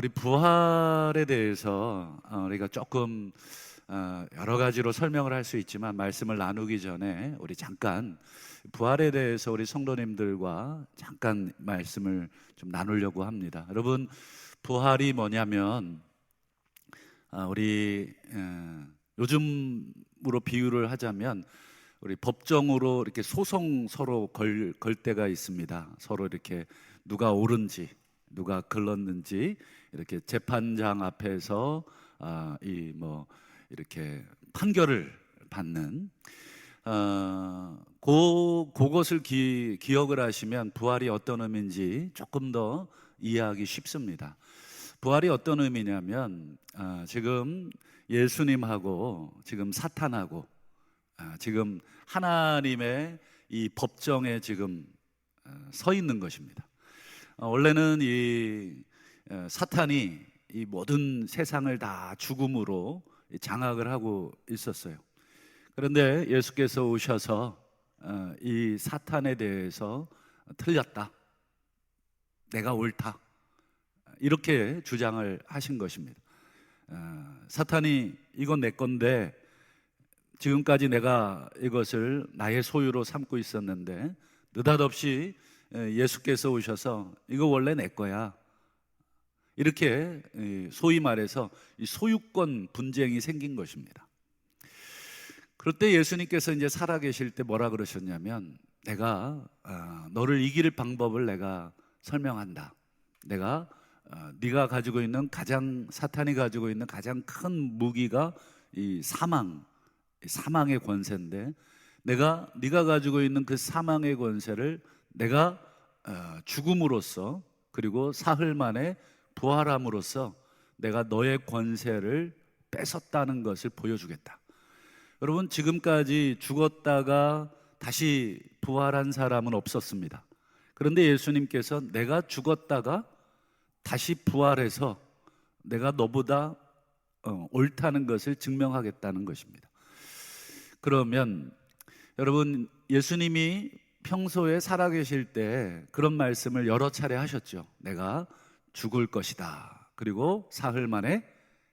우리 부활에 대해서 우리가 조금 여러 가지로 설명을 할 수 있지만 말씀을 나누기 전에 우리 잠깐 부활에 대해서 우리 성도님들과 잠깐 말씀을 좀 나누려고 합니다. 여러분, 부활이 뭐냐면 우리 요즘으로 비유를 하자면 우리 법정으로 이렇게 소송 서로 걸 때가 있습니다. 서로 이렇게 누가 옳은지 누가 글렀는지 이렇게 재판장 앞에서 이렇게 판결을 받는 그것을 기억을 하시면 부활이 어떤 의미인지 조금 더 이해하기 쉽습니다. 부활이 어떤 의미냐면 지금 예수님하고 지금 사탄하고 지금 하나님의 이 법정에 지금 서 있는 것입니다. 원래는 이 사탄이 이 모든 세상을 다 죽음으로 장악을 하고 있었어요. 그런데 예수께서 오셔서 이 사탄에 대해서 틀렸다, 내가 옳다, 이렇게 주장을 하신 것입니다. 사탄이 이건 내 건데 지금까지 내가 이것을 나의 소유로 삼고 있었는데 느닷없이 예수께서 오셔서 이거 원래 내 거야, 이렇게 소위 말해서 이 소유권 분쟁이 생긴 것입니다. 그럴 때 예수님께서 이제 살아계실 때 뭐라 그러셨냐면, 내가 너를 이길 방법을 내가 설명한다. 내가 네가 가지고 있는 사탄이 가지고 있는 가장 큰 무기가 이 사망의 권세인데, 네가 가지고 있는 그 사망의 권세를 내가 죽음으로써 그리고 사흘 만에 부활함으로써 내가 너의 권세를 뺏었다는 것을 보여주겠다. 여러분, 지금까지 죽었다가 다시 부활한 사람은 없었습니다. 그런데 예수님께서 내가 죽었다가 다시 부활해서 내가 너보다 옳다는 것을 증명하겠다는 것입니다. 그러면 여러분, 예수님이 평소에 살아계실 때 그런 말씀을 여러 차례 하셨죠. 내가 죽을 것이다, 그리고 사흘 만에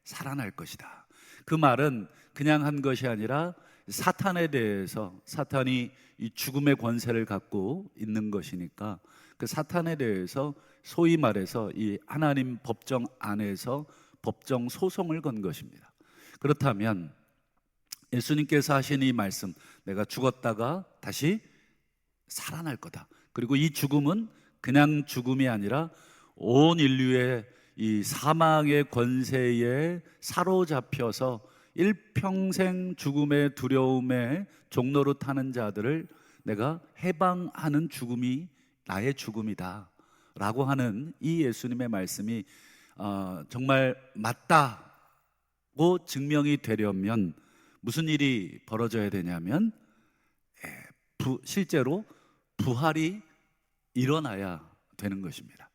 살아날 것이다. 그 말은 그냥 한 것이 아니라 사탄에 대해서, 사탄이 이 죽음의 권세를 갖고 있는 것이니까 그 사탄에 대해서 소위 말해서 이 하나님 법정 안에서 법정 소송을 건 것입니다. 그렇다면 예수님께서 하신 이 말씀, 내가 죽었다가 다시 살아날 거다, 그리고 이 죽음은 그냥 죽음이 아니라 온 인류의 이 사망의 권세에 사로잡혀서 일평생 죽음의 두려움에 종로로 타는 자들을 내가 해방하는 죽음이 나의 죽음이다 라고 하는 이 예수님의 말씀이 정말 맞다고 증명이 되려면 무슨 일이 벌어져야 되냐면 실제로 부활이 일어나야 되는 것입니다.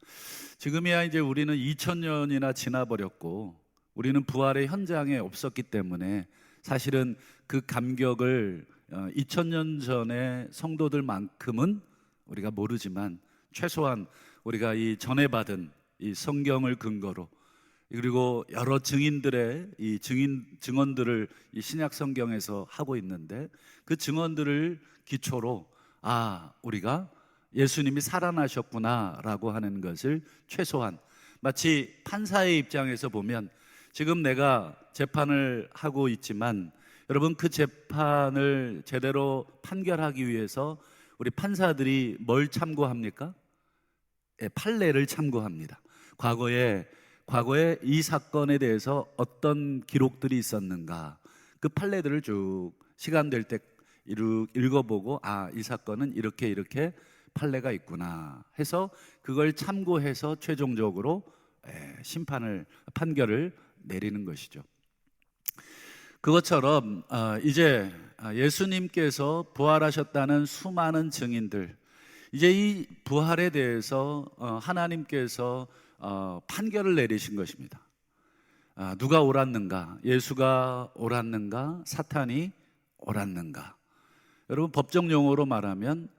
지금이야 이제 우리는 2000년이나 지나버렸고 우리는 부활의 현장에 없었기 때문에 사실은 그 감격을 2000년 전의 성도들만큼은 우리가 모르지만 최소한 우리가 이 전해받은 이 성경을 근거로 그리고 여러 증인들의 이 증언들을 이 신약 성경에서 하고 있는데 그 증언들을 기초로 우리가 예수님이 살아나셨구나라고 하는 것을 최소한, 마치 판사의 입장에서 보면 지금 내가 재판을 하고 있지만 여러분, 그 재판을 제대로 판결하기 위해서 우리 판사들이 뭘 참고합니까? 판례를 참고합니다. 과거에 이 사건에 대해서 어떤 기록들이 있었는가, 그 판례들을 쭉 시간 될 때 읽어보고 이 사건은 이렇게 판례가 있구나 해서 그걸 참고해서 최종적으로 판결을 내리는 것이죠. 그것처럼 이제 예수님께서 부활하셨다는 수많은 증인들, 이제 이 부활에 대해서 하나님께서 판결을 내리신 것입니다. 누가 옳았는가? 예수가 옳았는가? 사탄이 옳았는가? 여러분, 법정 용어로 말하면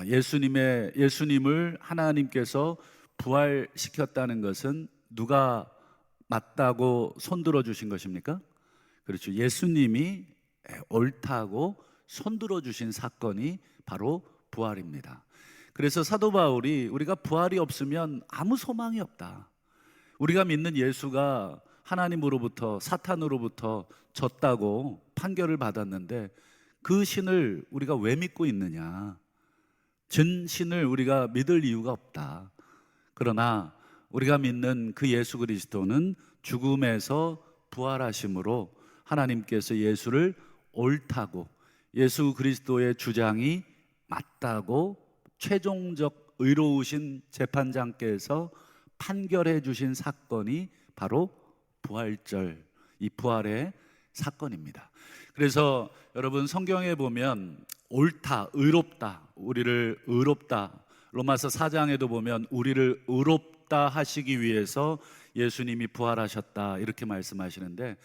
예수님을 하나님께서 부활시켰다는 것은 누가 맞다고 손들어 주신 것입니까? 그렇죠. 예수님이 옳다고 손들어 주신 사건이 바로 부활입니다. 그래서 사도 바울이 우리가 부활이 없으면 아무 소망이 없다. 우리가 믿는 예수가 하나님으로부터 사탄으로부터 졌다고 판결을 받았는데 그 신을 우리가 왜 믿고 있느냐? 전 신을 우리가 믿을 이유가 없다. 그러나 우리가 믿는 그 예수 그리스도는 죽음에서 부활하심으로 하나님께서 예수를 옳다고, 예수 그리스도의 주장이 맞다고 최종적 의로우신 재판장께서 판결해 주신 사건이 바로 부활절, 이 부활의 사건입니다. 그래서 여러분 성경에 보면 옳다, 의롭다, 우리를 의롭다, 로마서 4장에도 보면 우리를 의롭다 하시기 위해서 예수님이 부활하셨다 이렇게 말씀하시는데,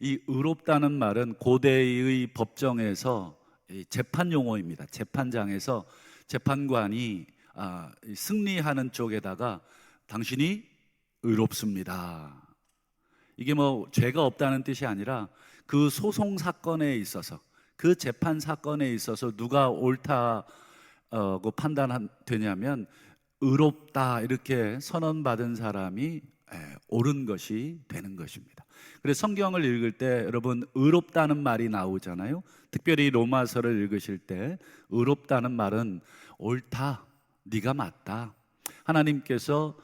이 의롭다는 말은 고대의 법정에서 재판 용어입니다. 재판장에서 재판관이 승리하는 쪽에다가 당신이 의롭습니다, 이게 뭐 죄가 없다는 뜻이 아니라 그 소송 사건에 있어서, 그 재판 사건에 있어서 누가 옳다고 판단되냐면 의롭다 이렇게 선언받은 사람이 옳은 것이 되는 것입니다. 그래서 성경을 읽을 때 여러분 의롭다는 말이 나오잖아요. 특별히 로마서를 읽으실 때 의롭다는 말은 옳다, 네가 맞다, 하나님께서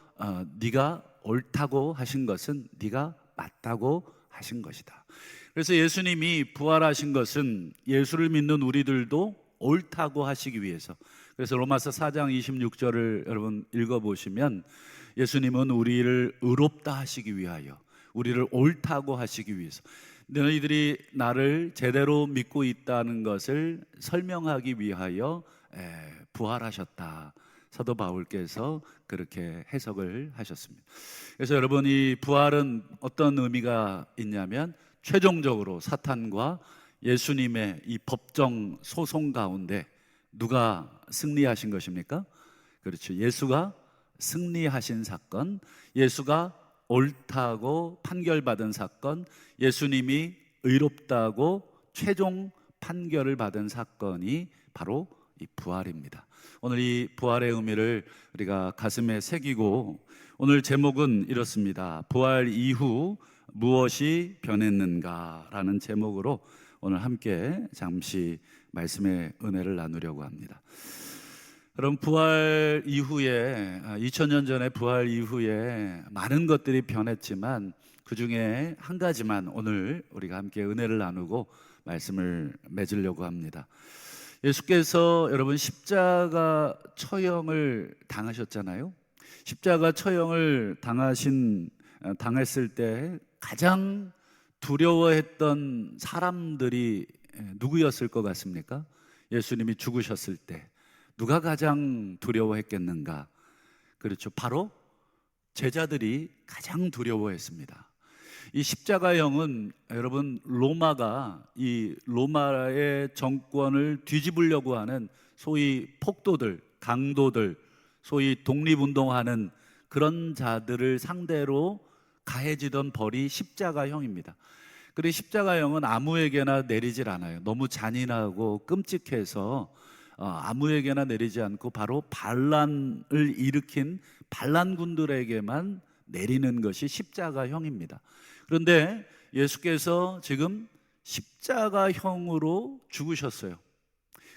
네가 옳다고 하신 것은 네가 맞다고 하신 것이다. 그래서 예수님이 부활하신 것은 예수를 믿는 우리들도 옳다고 하시기 위해서. 그래서 로마서 4장 26절을 여러분 읽어보시면 예수님은 우리를 의롭다 하시기 위하여, 우리를 옳다고 하시기 위해서, 너희들이 나를 제대로 믿고 있다는 것을 설명하기 위하여 부활하셨다. 사도 바울께서 그렇게 해석을 하셨습니다. 그래서 여러분 이 부활은 어떤 의미가 있냐면 최종적으로 사탄과 예수님의 이 법정 소송 가운데 누가 승리하신 것입니까? 그렇죠. 예수가 승리하신 사건, 예수가 옳다고 판결받은 사건, 예수님이 의롭다고 최종 판결을 받은 사건이 바로 이 부활입니다. 오늘 이 부활의 의미를 우리가 가슴에 새기고, 오늘 제목은 이렇습니다. 부활 이후 무엇이 변했는가 라는 제목으로 오늘 함께 잠시 말씀의 은혜를 나누려고 합니다. 여러분 부활 이후에 2000년 전에 부활 이후에 많은 것들이 변했지만 그 중에 한 가지만 오늘 우리가 함께 은혜를 나누고 말씀을 맺으려고 합니다. 예수께서 여러분 십자가 처형을 당하셨잖아요. 십자가 처형을 당했을 때 가장 두려워했던 사람들이 누구였을 것 같습니까? 예수님이 죽으셨을 때 누가 가장 두려워했겠는가? 그렇죠. 바로 제자들이 가장 두려워했습니다. 이 십자가형은 여러분 로마가 이 로마의 정권을 뒤집으려고 하는 소위 폭도들, 강도들, 소위 독립운동하는 그런 자들을 상대로 가해지던 벌이 십자가형입니다. 그리고 십자가형은 아무에게나 내리질 않아요. 너무 잔인하고 끔찍해서 아무에게나 내리지 않고 바로 반란을 일으킨 반란군들에게만 내리는 것이 십자가형입니다. 그런데 예수께서 지금 십자가형으로 죽으셨어요.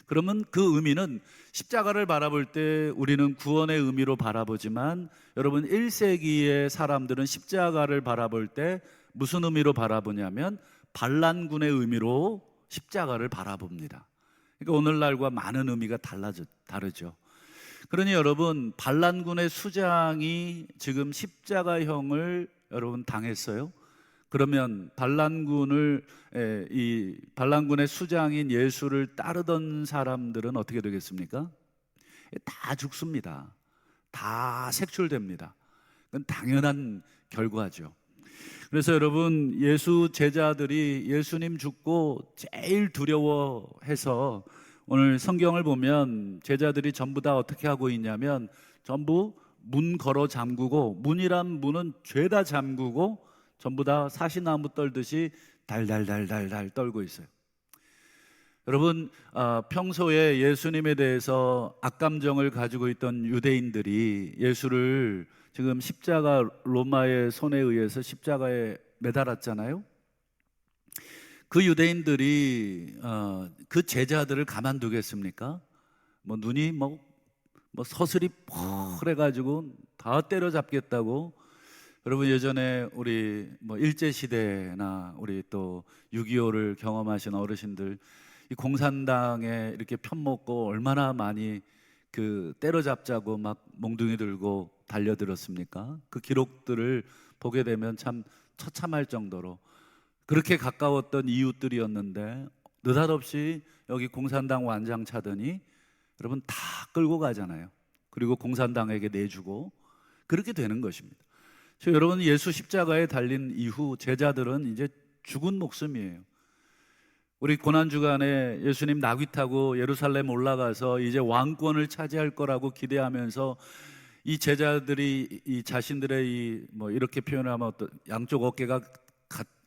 그러면 그 의미는 십자가를 바라볼 때 우리는 구원의 의미로 바라보지만 여러분 1세기의 사람들은 십자가를 바라볼 때 무슨 의미로 바라보냐면 반란군의 의미로 십자가를 바라봅니다. 그러니까 오늘날과 많은 의미가 다르죠. 그러니 여러분 반란군의 수장이 지금 십자가형을 여러분 당했어요. 그러면 이 반란군의 수장인 예수를 따르던 사람들은 어떻게 되겠습니까? 다 죽습니다. 다 색출됩니다. 그건 당연한 결과죠. 그래서 여러분 예수 제자들이 예수님 죽고 제일 두려워해서 오늘 성경을 보면 제자들이 전부 다 어떻게 하고 있냐면 전부 문 걸어 잠그고, 문이란 문은 죄다 잠그고 전부 다 사시나무 떨듯이 달달달달달 떨고 있어요. 여러분, 평소에 예수님에 대해서 악감정을 가지고 있던 유대인들이 예수를 지금 십자가, 로마의 손에 의해서 십자가에 매달았잖아요. 그 유대인들이 그 제자들을 가만두겠습니까? 뭐 눈이 뭐 서슬이 펄해가지고 다 때려잡겠다고. 여러분, 예전에 우리 뭐 일제시대나 우리 또 6.25를 경험하신 어르신들, 이 공산당에 이렇게 편먹고 얼마나 많이 그 때려잡자고 막 몽둥이 들고 달려들었습니까? 그 기록들을 보게 되면 참 처참할 정도로 그렇게 가까웠던 이웃들이었는데 느닷없이 여기 공산당 완장 차더니 여러분 다 끌고 가잖아요. 그리고 공산당에게 내주고 그렇게 되는 것입니다. 여러분, 예수 십자가에 달린 이후 제자들은 이제 죽은 목숨이에요. 우리 고난주간에 예수님 나귀 타고 예루살렘 올라가서 이제 왕권을 차지할 거라고 기대하면서 이 제자들이 이 자신들의 이 뭐 이렇게 표현하면 어떤 양쪽 어깨가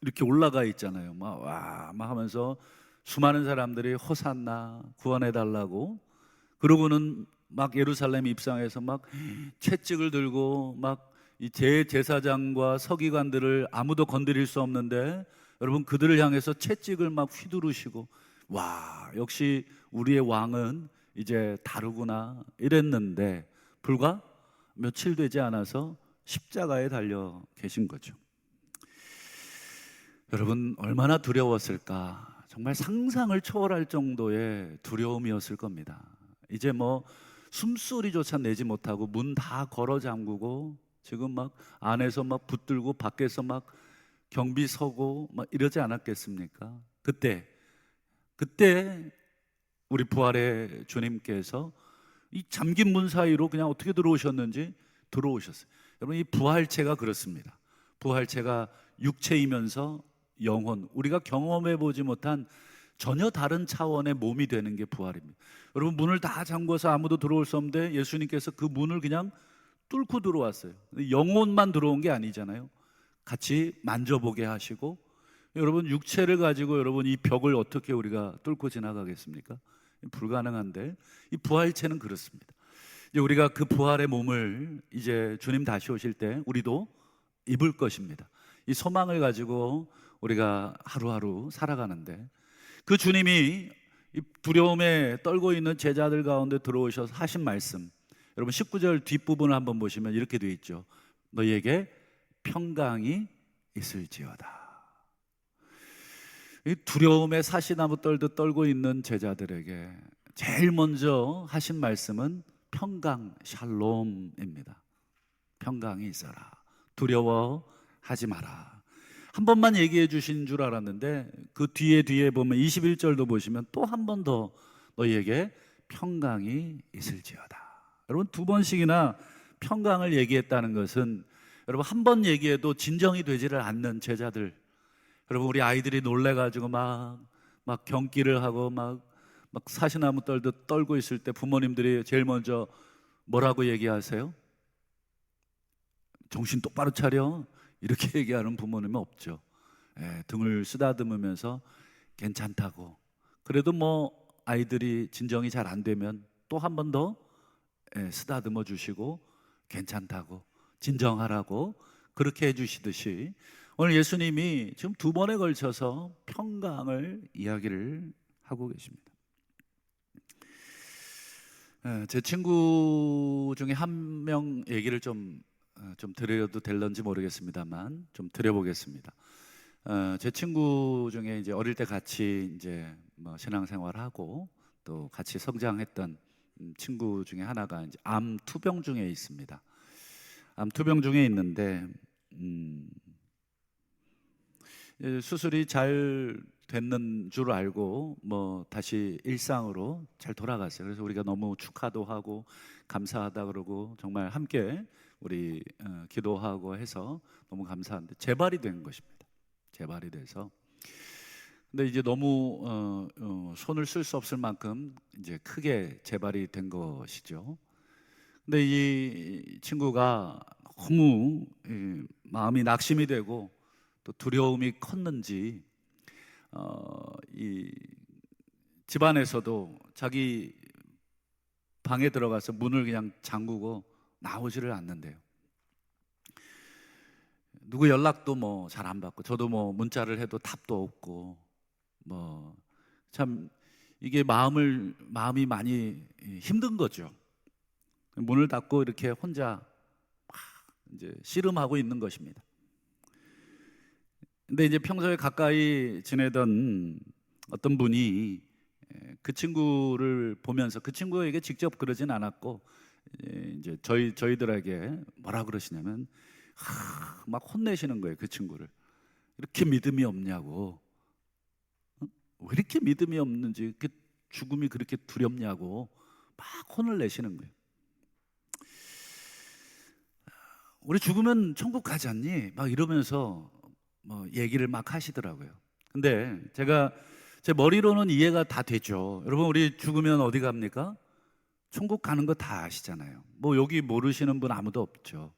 이렇게 올라가 있잖아요. 막 하면서 수많은 사람들이 호산나 구원해 달라고, 그러고는 막 예루살렘 입성해서 막 채찍을 들고 막 이 대제사장과 서기관들을 아무도 건드릴 수 없는데 여러분 그들을 향해서 채찍을 막 휘두르시고, 와, 역시 우리의 왕은 이제 다르구나 이랬는데 불과 며칠 되지 않아서 십자가에 달려 계신 거죠. 여러분, 얼마나 두려웠을까. 정말 상상을 초월할 정도의 두려움이었을 겁니다. 이제 뭐 숨소리조차 내지 못하고 문 다 걸어 잠그고 지금 막 안에서 막 붙들고 밖에서 막 경비 서고 막 이러지 않았겠습니까? 그때 우리 부활의 주님께서 이 잠긴 문 사이로 그냥 어떻게 들어오셨는지 들어오셨어요. 여러분, 이 부활체가 그렇습니다. 부활체가 육체이면서 영혼, 우리가 경험해 보지 못한 전혀 다른 차원의 몸이 되는 게 부활입니다. 여러분, 문을 다 잠궈서 아무도 들어올 수 없는데 예수님께서 그 문을 그냥 뚫고 들어왔어요. 영혼만 들어온 게 아니잖아요. 같이 만져보게 하시고. 여러분, 육체를 가지고 여러분 이 벽을 어떻게 우리가 뚫고 지나가겠습니까? 불가능한데 이 부활체는 그렇습니다. 이제 우리가 그 부활의 몸을 이제 주님 다시 오실 때 우리도 입을 것입니다. 이 소망을 가지고 우리가 하루하루 살아가는데 그 주님이 이 두려움에 떨고 있는 제자들 가운데 들어오셔서 하신 말씀, 여러분 19절 뒷부분을 한번 보시면 이렇게 되어 있죠. 너희에게 평강이 있을지어다. 이 두려움에 사시나무 떨듯 떨고 있는 제자들에게 제일 먼저 하신 말씀은 평강, 샬롬입니다. 평강이 있어라. 두려워하지 마라. 한 번만 얘기해 주신 줄 알았는데 그 뒤에 보면 21절도 보시면 또 한 번 더 너희에게 평강이 있을지어다. 여러분, 두 번씩이나 평강을 얘기했다는 것은 여러분 한 번 얘기해도 진정이 되지를 않는 제자들, 여러분 우리 아이들이 놀래가지고 막 경기를 하고 막 사시나무 떨듯 떨고 있을 때 부모님들이 제일 먼저 뭐라고 얘기하세요? 정신 똑바로 차려, 이렇게 얘기하는 부모님은 없죠. 등을 쓰다듬으면서 괜찮다고. 그래도 뭐 아이들이 진정이 잘 안 되면 또 한 번 더 쓰다듬어 주시고 괜찮다고, 진정하라고 그렇게 해주시듯이 오늘 예수님이 지금 두 번에 걸쳐서 평강을 이야기를 하고 계십니다. 제 친구 중에 한 명 얘기를 좀 드려도 될런지 모르겠습니다만 좀 드려보겠습니다. 제 친구 중에 이제 어릴 때 같이 이제 뭐 신앙생활하고 또 같이 성장했던 친구 중에 하나가 이제 암 투병 중에 있습니다. 암 투병 중에 있는데 수술이 잘 됐는 줄 알고 뭐 다시 일상으로 잘 돌아갔어요. 그래서 우리가 너무 축하도 하고 감사하다 그러고 정말 함께 우리 기도하고 해서 너무 감사한데 재발이 된 것입니다. 재발이 돼서 근데 이제 너무 손을 쓸 수 없을 만큼 이제 크게 재발이 된 것이죠. 근데 이 친구가 너무 마음이 낙심이 되고 또 두려움이 컸는지 이 집안에서도 자기 방에 들어가서 문을 그냥 잠그고 나오지를 않는데요. 누구 연락도 뭐 잘 안 받고, 저도 뭐 문자를 해도 답도 없고, 뭐 참 이게 마음이 많이 힘든 거죠. 문을 닫고 이렇게 혼자 막 이제 씨름하고 있는 것입니다. 근데 이제 평소에 가까이 지내던 어떤 분이 그 친구를 보면서, 그 친구에게 직접 그러진 않았고 이제 저희들에게 뭐라 그러시냐면 막 혼내시는 거예요. 그 친구를 이렇게 믿음이 없냐고, 왜 이렇게 믿음이 없는지, 그 죽음이 그렇게 두렵냐고 막 혼을 내시는 거예요. 우리 죽으면 천국 가지 않니? 막 이러면서 뭐 얘기를 막 하시더라고요. 근데 제 머리로는 이해가 다 되죠. 여러분, 우리 죽으면 어디 갑니까? 천국 가는 거 다 아시잖아요. 뭐 여기 모르시는 분 아무도 없죠.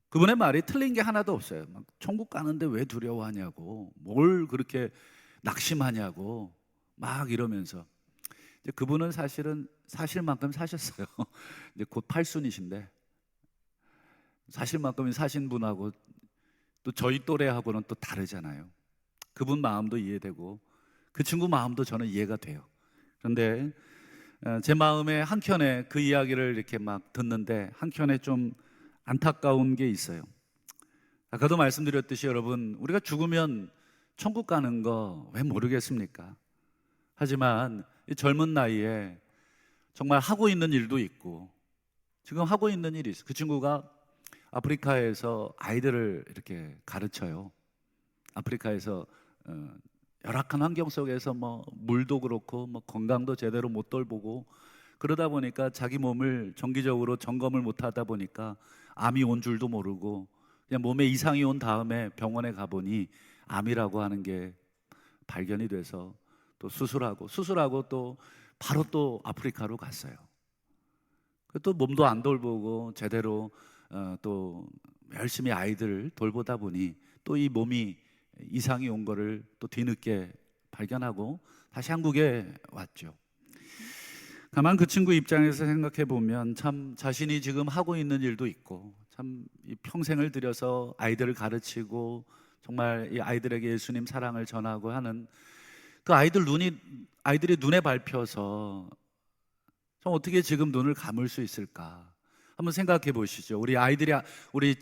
그분의 말이 틀린 게 하나도 없어요. 막 천국 가는데 왜 두려워하냐고, 뭘 그렇게 낙심하냐고 막 이러면서, 이제 그분은 사실은 사실만큼 사셨어요. 이제 곧 팔순이신데, 사실만큼 사신 분하고 또 저희 또래하고는 또 다르잖아요. 그분 마음도 이해되고 그 친구 마음도 저는 이해가 돼요. 그런데 제 마음의 한켠에 그 이야기를 이렇게 막 듣는데 한켠에 좀 안타까운 게 있어요. 아까도 말씀드렸듯이 여러분, 우리가 죽으면 천국 가는 거 왜 모르겠습니까? 하지만 이 젊은 나이에 정말 하고 있는 일도 있고, 지금 하고 있는 일이 있어요. 그 친구가 아프리카에서 아이들을 이렇게 가르쳐요. 아프리카에서 열악한 환경 속에서 뭐 물도 그렇고 뭐 건강도 제대로 못 돌보고, 그러다 보니까 자기 몸을 정기적으로 점검을 못 하다 보니까 암이 온 줄도 모르고 그냥 몸에 이상이 온 다음에 병원에 가보니 암이라고 하는 게 발견이 돼서 또 수술하고 또 바로 또 아프리카로 갔어요. 또 몸도 안 돌보고 제대로 또 열심히 아이들을 돌보다 보니 또 이 몸이 이상이 온 거를 또 뒤늦게 발견하고 다시 한국에 왔죠. 다만 그 친구 입장에서 생각해 보면 참 자신이 지금 하고 있는 일도 있고, 참 이 평생을 들여서 아이들을 가르치고 정말 이 아이들에게 예수님 사랑을 전하고 하는 그 아이들이 눈에 밟혀서 좀 어떻게 지금 눈을 감을 수 있을까? 한번 생각해 보시죠. 우리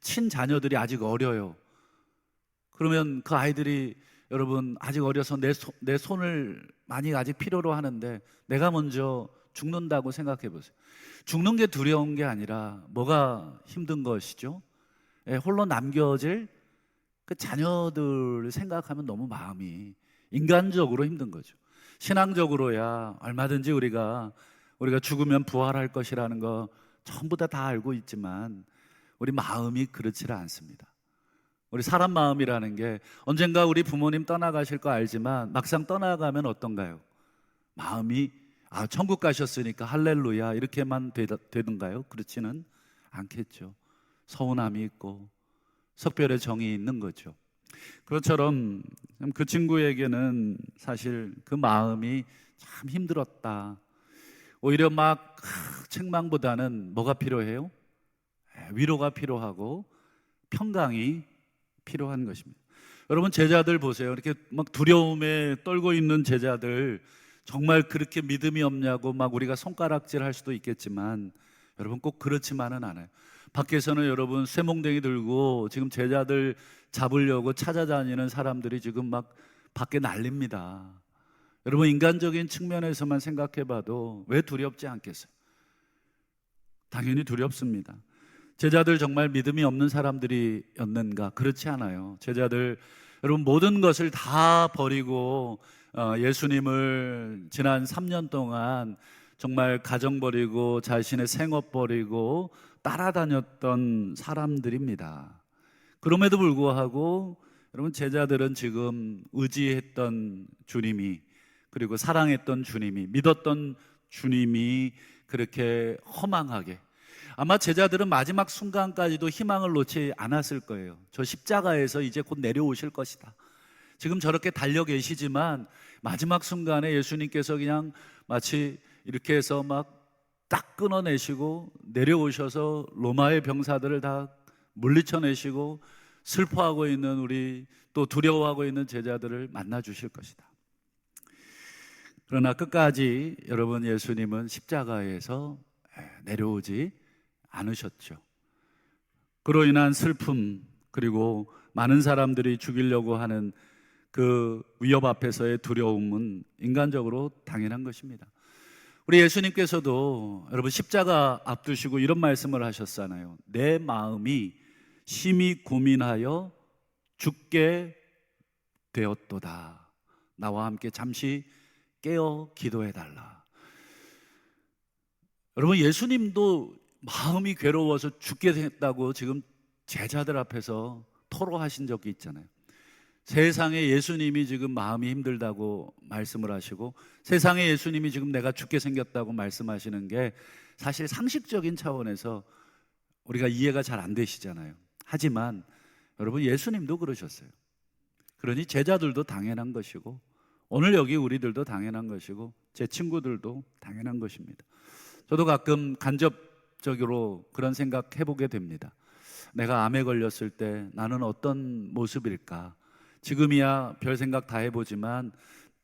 친자녀들이 아직 어려요. 그러면 그 아이들이, 여러분, 아직 어려서 내 손을 많이 아직 필요로 하는데 내가 먼저 죽는다고 생각해 보세요. 죽는 게 두려운 게 아니라 뭐가 힘든 것이죠? 홀로 남겨질 그 자녀들을 생각하면 너무 마음이 인간적으로 힘든 거죠. 신앙적으로야 얼마든지 우리가 죽으면 부활할 것이라는 거 전부 다 알고 있지만 우리 마음이 그렇지를 않습니다. 우리 사람 마음이라는 게 언젠가 우리 부모님 떠나가실 거 알지만 막상 떠나가면 어떤가요? 마음이 천국 가셨으니까 할렐루야 이렇게만 되던가요? 그렇지는 않겠죠. 서운함이 있고 석별의 정이 있는 거죠. 그것처럼 그 친구에게는 사실 그 마음이 참 힘들었다. 오히려 막 책망보다는 뭐가 필요해요? 위로가 필요하고 평강이 필요한 것입니다. 여러분, 제자들 보세요. 이렇게 막 두려움에 떨고 있는 제자들, 정말 그렇게 믿음이 없냐고 막 우리가 손가락질 할 수도 있겠지만 여러분, 꼭 그렇지만은 않아요. 밖에서는 여러분 쇠몽댕이 들고 지금 제자들 잡으려고 찾아다니는 사람들이 지금 막 밖에 난립니다. 여러분, 인간적인 측면에서만 생각해봐도 왜 두렵지 않겠어요? 당연히 두렵습니다. 제자들 정말 믿음이 없는 사람들이었는가? 그렇지 않아요. 제자들, 여러분, 모든 것을 다 버리고 예수님을 지난 3년 동안 정말 가정 버리고 자신의 생업 버리고 따라다녔던 사람들입니다. 그럼에도 불구하고 여러분, 제자들은 지금 의지했던 주님이, 그리고 사랑했던 주님이, 믿었던 주님이 그렇게 허망하게, 아마 제자들은 마지막 순간까지도 희망을 놓지 않았을 거예요. 저 십자가에서 이제 곧 내려오실 것이다. 지금 저렇게 달려 계시지만 마지막 순간에 예수님께서 그냥 마치 이렇게 해서 막 딱 끊어내시고 내려오셔서 로마의 병사들을 다 물리쳐내시고 슬퍼하고 있는 우리, 또 두려워하고 있는 제자들을 만나 주실 것이다. 그러나 끝까지 여러분, 예수님은 십자가에서 내려오지 않으셨죠. 그로 인한 슬픔, 그리고 많은 사람들이 죽이려고 하는 그 위협 앞에서의 두려움은 인간적으로 당연한 것입니다. 우리 예수님께서도 여러분 십자가 앞두시고 이런 말씀을 하셨잖아요. 내 마음이 심히 고민하여 죽게 되었도다. 나와 함께 잠시 깨어 기도해달라. 여러분, 예수님도 마음이 괴로워서 죽게 됐다고 지금 제자들 앞에서 토로하신 적이 있잖아요. 세상에 예수님이 지금 마음이 힘들다고 말씀을 하시고, 세상에 예수님이 지금 내가 죽게 생겼다고 말씀하시는 게 사실 상식적인 차원에서 우리가 이해가 잘 안 되시잖아요. 하지만 여러분, 예수님도 그러셨어요. 그러니 제자들도 당연한 것이고, 오늘 여기 우리들도 당연한 것이고, 제 친구들도 당연한 것입니다. 저도 가끔 간접적으로 그런 생각 해보게 됩니다. 내가 암에 걸렸을 때 나는 어떤 모습일까? 지금이야 별 생각 다 해보지만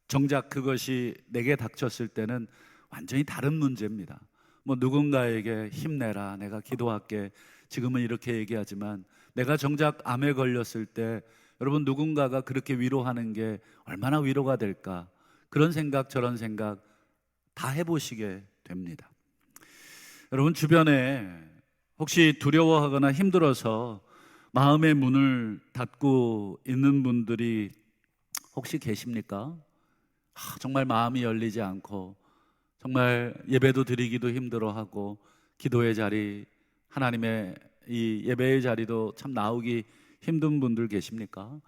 정작 그것이 내게 닥쳤을 때는 완전히 다른 문제입니다. 뭐 누군가에게 힘내라, 내가 기도할게, 지금은 이렇게 얘기하지만 내가 정작 암에 걸렸을 때 여러분, 누군가가 그렇게 위로하는 게 얼마나 위로가 될까? 그런 생각 저런 생각 다 해보시게 됩니다. 여러분, 주변에 혹시 두려워하거나 힘들어서 마음의 문을 닫고 있는 분들이 혹시 계십니까? 정말 마음이 열리지 않고 정말 예배도 드리기도 힘들어하고 기도의 자리, 하나님의 이 예배의 자리도 참 나오기 힘든 분들 계십니까?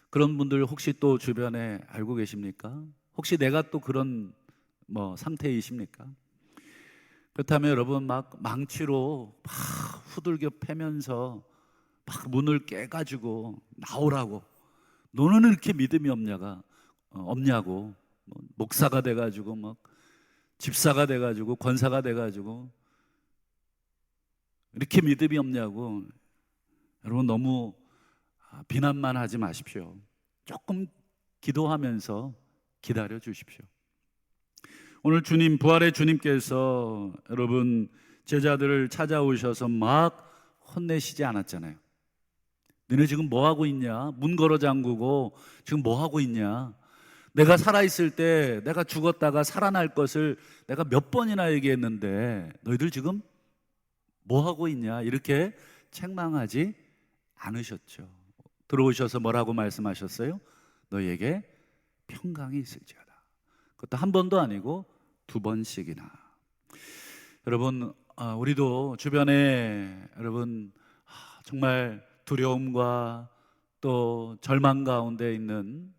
그런 분들 혹시 또 주변에 알고 계십니까? 혹시 내가 또 그런 상태이십니까? 그렇다면 여러분, 막 망치로 막 후들겨 패면서 막 문을 깨가지고 나오라고, 너는 이렇게 믿음이 없냐고, 목사가 돼가지고 막 집사가 돼가지고 권사가 돼가지고 이렇게 믿음이 없냐고, 여러분 너무 비난만 하지 마십시오. 조금 기도하면서 기다려 주십시오. 오늘 주님, 부활의 주님께서 여러분 제자들을 찾아오셔서 막 혼내시지 않았잖아요. 너네 지금 뭐 하고 있냐? 문 걸어 잠그고 지금 뭐 하고 있냐? 내가 살아있을 때 내가 죽었다가 살아날 것을 내가 몇 번이나 얘기했는데 너희들 지금 뭐 하고 있냐? 이렇게 책망하지 않으셨죠. 들어오셔서 뭐라고 말씀하셨어요? 너희에게 평강이 있을지어다. 그것도 한 번도 아니고 두 번씩이나. 여러분, 우리도 주변에 여러분 정말 두려움과 또 절망 가운데 있는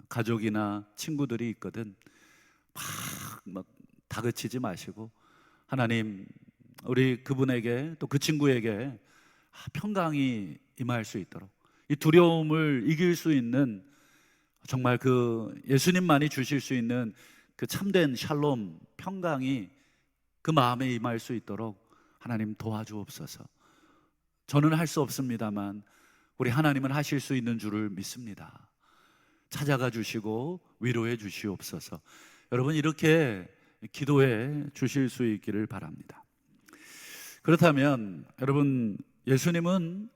가족이나 친구들이 있거든. 막 다그치지 마시고 하나님, 우리 그분에게 또 그 친구에게 평강이 임할 수 있도록, 이 두려움을 이길 수 있는 정말 그 예수님만이 주실 수 있는 그 참된 샬롬, 평강이 그 마음에 임할 수 있도록 하나님 도와주옵소서. 저는 할 수 없습니다만 우리 하나님은 하실 수 있는 줄을 믿습니다. 찾아가 주시고 위로해 주시옵소서. 여러분, 이렇게 기도해 주실 수 있기를 바랍니다. 그렇다면 여러분, 예수님은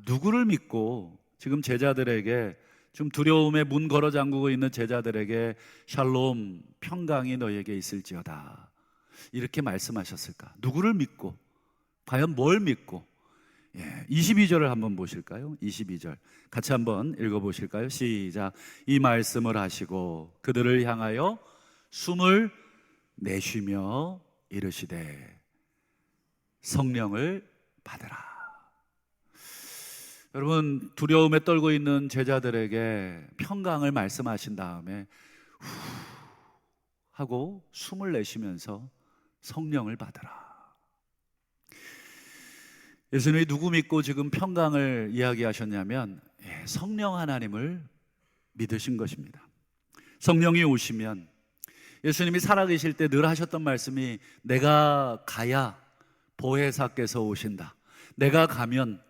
누구를 믿고 지금 제자들에게, 지금 두려움에 문 걸어 잠그고 있는 제자들에게 샬롬, 평강이 너에게 있을지어다 이렇게 말씀하셨을까? 누구를 믿고, 과연 뭘 믿고? 22절을 한번 보실까요? 22절 같이 한번 읽어보실까요? 시작. 이 말씀을 하시고 그들을 향하여 숨을 내쉬며 이르시되 성령을 받으라. 여러분, 두려움에 떨고 있는 제자들에게 평강을 말씀하신 다음에 후 하고 숨을 내쉬면서 성령을 받으라. 예수님이 누구 믿고 지금 평강을 이야기하셨냐면 성령 하나님을 믿으신 것입니다. 성령이 오시면, 예수님이 살아계실 때 늘 하셨던 말씀이 내가 가야 보혜사께서 오신다. 내가 가면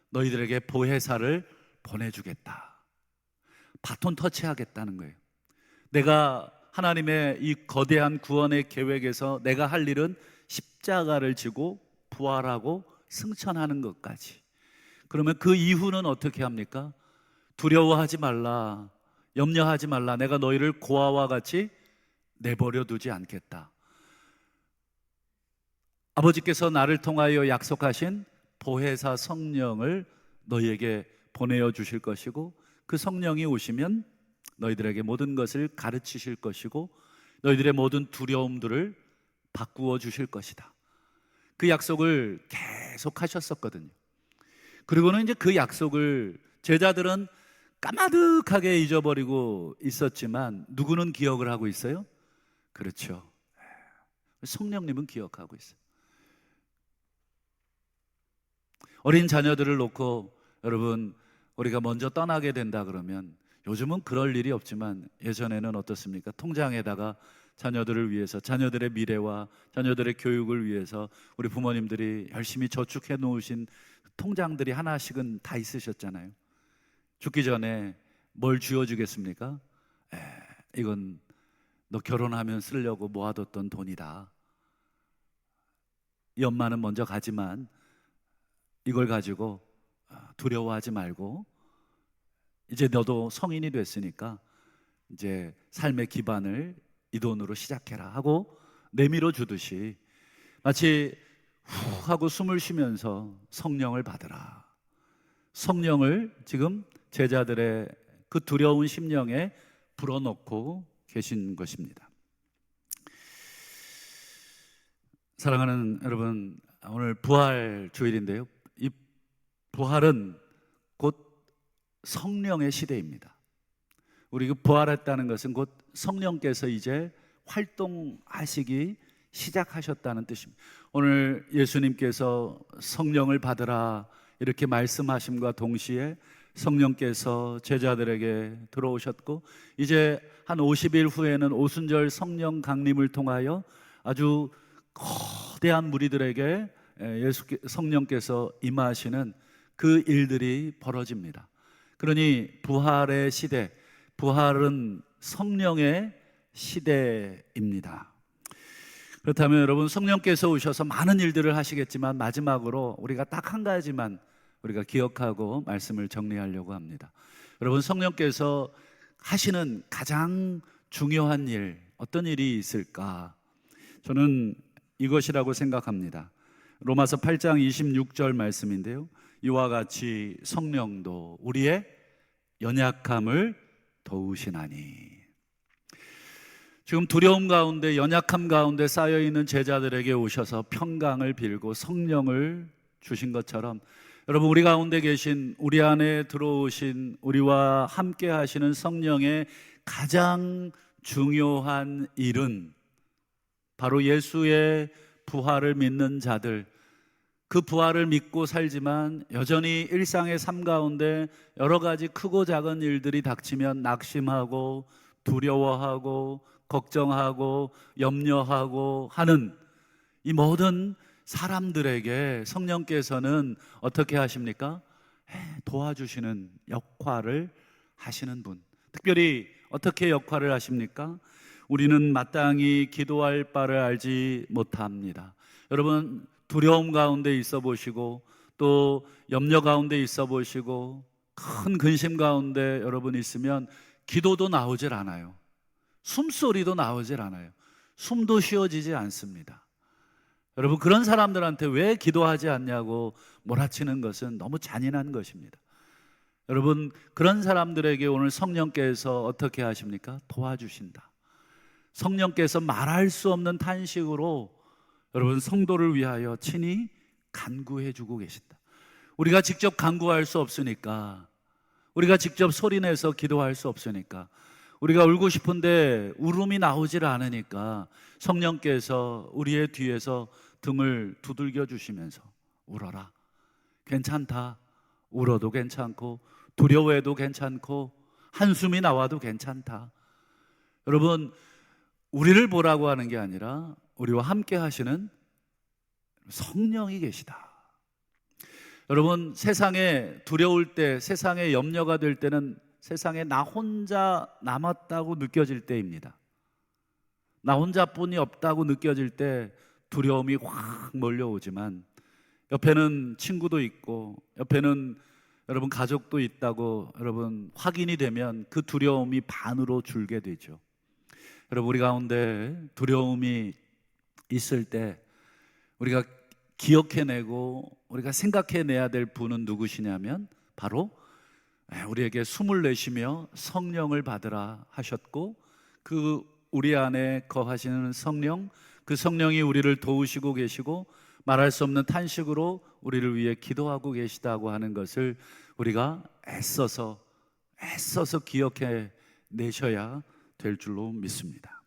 너희들에게 보혜사를 보내주겠다. 바톤 터치하겠다는 거예요. 내가 하나님의 이 거대한 구원의 계획에서 내가 할 일은 십자가를 지고 부활하고 승천하는 것까지. 그러면 그 이후는 어떻게 합니까? 두려워하지 말라, 염려하지 말라, 내가 너희를 고아와 같이 내버려 두지 않겠다. 아버지께서 나를 통하여 약속하신 보혜사 성령을 너희에게 보내어 주실 것이고, 그 성령이 오시면 너희들에게 모든 것을 가르치실 것이고 너희들의 모든 두려움들을 바꾸어 주실 것이다. 그 약속을 계속 하셨었거든요. 그리고는 이제 그 약속을 제자들은 까마득하게 잊어버리고 있었지만 누구는 기억을 하고 있어요? 그렇죠, 성령님은 기억하고 있어요. 어린 자녀들을 놓고 여러분, 우리가 먼저 떠나게 된다 그러면, 요즘은 그럴 일이 없지만 예전에는 어떻습니까? 통장에다가 자녀들을 위해서, 자녀들의 미래와 자녀들의 교육을 위해서 우리 부모님들이 열심히 저축해 놓으신 통장들이 하나씩은 다 있으셨잖아요. 죽기 전에 뭘 쥐어주겠습니까? 이건 너 결혼하면 쓰려고 모아뒀던 돈이다. 이 엄마는 먼저 가지만 이걸 가지고 두려워하지 말고 이제 너도 성인이 됐으니까 이제 삶의 기반을 이 돈으로 시작해라 하고 내밀어 주듯이, 마치 후 하고 숨을 쉬면서 성령을 받으라. 성령을 지금 제자들의 그 두려운 심령에 불어넣고 계신 것입니다. 사랑하는 여러분, 오늘 부활 주일인데요, 이 부활은 곧 성령의 시대입니다. 우리 그 부활했다는 것은 곧 성령께서 이제 활동하시기 시작하셨다는 뜻입니다. 오늘 예수님께서 성령을 받으라 이렇게 말씀하심과 동시에 성령께서 제자들에게 들어오셨고, 이제 한 50일 후에는 오순절 성령 강림을 통하여 아주 거대한 무리들에게 성령께서 임하시는 그 일들이 벌어집니다. 그러니 부활의 시대, 부활은 성령의 시대입니다. 그렇다면 여러분, 성령께서 오셔서 많은 일들을 하시겠지만 마지막으로 우리가 딱 한 가지만 우리가 기억하고 말씀을 정리하려고 합니다. 여러분, 성령께서 하시는 가장 중요한 일, 어떤 일이 있을까? 저는 이것이라고 생각합니다. 로마서 8장 26절 말씀인데요, 이와 같이 성령도 우리의 연약함을 도우시나니. 지금 두려움 가운데, 연약함 가운데 쌓여있는 제자들에게 오셔서 평강을 빌고 성령을 주신 것처럼, 여러분, 우리 가운데 계신, 우리 안에 들어오신, 우리와 함께 하시는 성령의 가장 중요한 일은 바로 예수의 부활을 믿는 자들, 그 부활을 믿고 살지만 여전히 일상의 삶 가운데 여러 가지 크고 작은 일들이 닥치면 낙심하고 두려워하고 걱정하고 염려하고 하는 이 모든 사람들에게 성령께서는 어떻게 하십니까? 도와주시는 역할을 하시는 분. 특별히 어떻게 역할을 하십니까? 우리는 마땅히 기도할 바를 알지 못합니다. 여러분, 두려움 가운데 있어 보시고, 또 염려 가운데 있어 보시고, 큰 근심 가운데 여러분 있으면 기도도 나오질 않아요. 숨소리도 나오질 않아요. 숨도 쉬어지지 않습니다. 여러분, 그런 사람들한테 왜 기도하지 않냐고 몰아치는 것은 너무 잔인한 것입니다. 여러분, 그런 사람들에게 오늘 성령께서 어떻게 하십니까? 도와주신다. 성령께서 말할 수 없는 탄식으로 여러분 성도를 위하여 친히 간구해 주고 계신다. 우리가 직접 간구할 수 없으니까, 우리가 직접 소리내서 기도할 수 없으니까, 우리가 울고 싶은데 울음이 나오질 않으니까 성령께서 우리의 뒤에서 등을 두들겨 주시면서 울어라, 괜찮다. 울어도 괜찮고 두려워해도 괜찮고 한숨이 나와도 괜찮다. 여러분, 우리를 보라고 하는 게 아니라 우리와 함께 하시는 성령이 계시다. 여러분, 세상에 두려울 때, 세상에 염려가 될 때는 세상에 나 혼자 남았다고 느껴질 때입니다. 나 혼자뿐이 없다고 느껴질 때 두려움이 확 몰려오지만 옆에는 친구도 있고 옆에는 여러분 가족도 있다고 여러분 확인이 되면 그 두려움이 반으로 줄게 되죠. 여러분, 우리 가운데 두려움이 있을 때 우리가 기억해내고 우리가 생각해내야 될 분은 누구시냐면 바로 우리에게 숨을 내쉬며 성령을 받으라 하셨고, 그 우리 안에 거하시는 성령, 그 성령이 우리를 도우시고 계시고 말할 수 없는 탄식으로 우리를 위해 기도하고 계시다고 하는 것을 우리가 애써서 기억해 내셔야 될 줄로 믿습니다.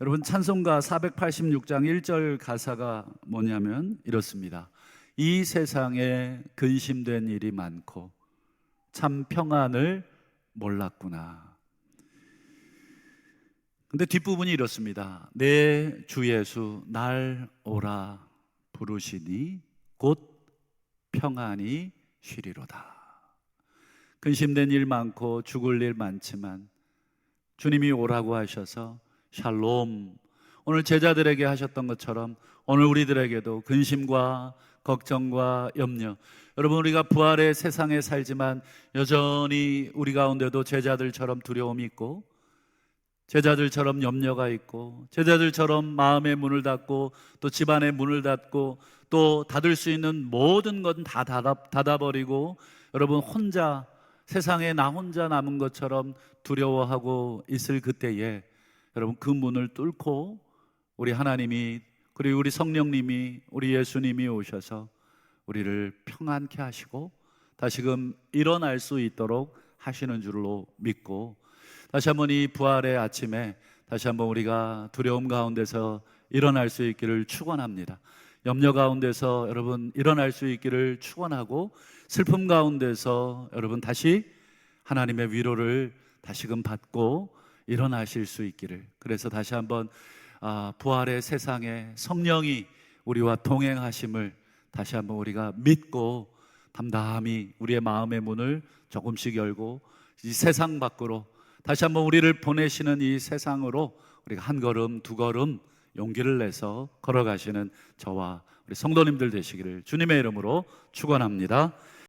여러분, 찬송가 486장 1절 가사가 뭐냐면 이렇습니다. 이 세상에 근심된 일이 많고 참 평안을 몰랐구나. 근데 뒷부분이 이렇습니다. 내 주 예수 날 오라 부르시니 곧 평안이 쉬리로다. 근심된 일 많고 죽을 일 많지만 주님이 오라고 하셔서 샬롬, 오늘 제자들에게 하셨던 것처럼 오늘 우리들에게도 근심과 걱정과 염려, 여러분, 우리가 부활의 세상에 살지만 여전히 우리 가운데도 제자들처럼 두려움이 있고 제자들처럼 염려가 있고 제자들처럼 마음의 문을 닫고 또 집안의 문을 닫고 또 닫을 수 있는 모든 건 다 닫아버리고 여러분 혼자 세상에 나 혼자 남은 것처럼 두려워하고 있을 그때에 여러분, 그 문을 뚫고 우리 하나님이, 그리고 우리 성령님이, 우리 예수님이 오셔서 우리를 평안케 하시고 다시금 일어날 수 있도록 하시는 줄로 믿고, 다시 한번 이 부활의 아침에 다시 한번 우리가 두려움 가운데서 일어날 수 있기를 축원합니다. 염려 가운데서 여러분 일어날 수 있기를 축원하고, 슬픔 가운데서 여러분 다시 하나님의 위로를 다시금 받고 일어나실 수 있기를, 그래서 다시 한번 부활의 세상에 성령이 우리와 동행하심을 다시 한번 우리가 믿고 담담히 우리의 마음의 문을 조금씩 열고 이 세상 밖으로 다시 한번 우리를 보내시는 이 세상으로 우리가 한 걸음 두 걸음 용기를 내서 걸어가시는 저와 우리 성도님들 되시기를 주님의 이름으로 축원합니다.